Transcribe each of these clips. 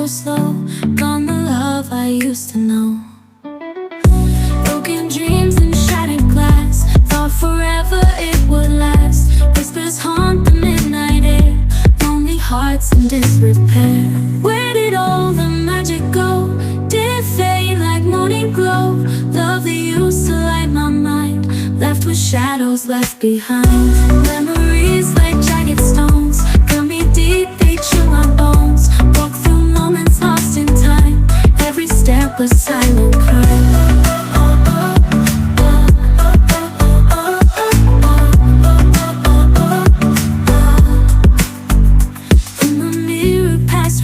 slow, gone the love I used to know. Broken dreams and shattered glass, thought forever it would last. Whispers haunt the midnight air, lonely hearts in disrepair. Where did all the magic go? Did it fade like morning glow? Love that used to light my mind, left with shadows left behind. Memories like jagged stones, cut me deep, they chill my bones. Walk through moments lost in time, every step a silent cry.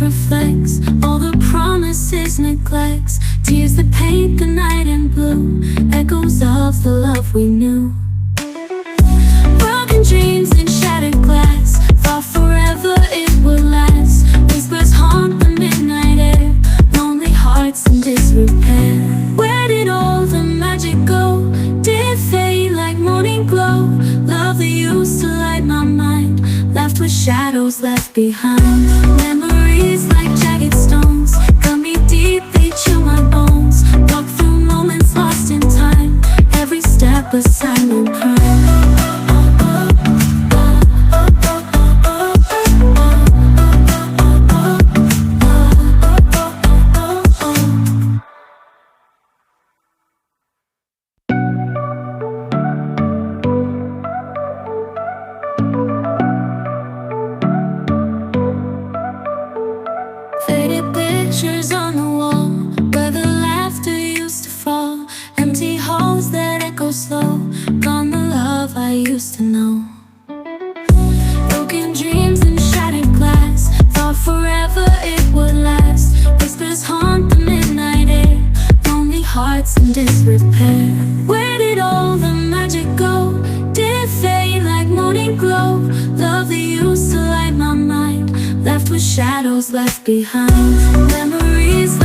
Reflects all the promises, neglects, tears that paint the night in blue, echoes of the love we knew. Broken dreams and shattered glass, thought forever it would last. Whispers haunt the midnight air, lonely hearts in disrepair. Where did all the magic go? Did it fade like morning glow? Love that used to light my mind, left with shadows left behind. Memories like jagged stones, cut me deep, they chill my bones. Walk through moments lost in time, every step a silent cry. Faded pictures on the wall, where the laughter used to fall. Empty halls that echo slow, gone the love I used to know. Broken dreams and shattered glass, thought forever it would last. Whispers haunt the midnight air, lonely hearts in disrepair. Where did all the magic go? Did it fade like morning glow? Love that used to light my mind, left with shadows left behind. Memories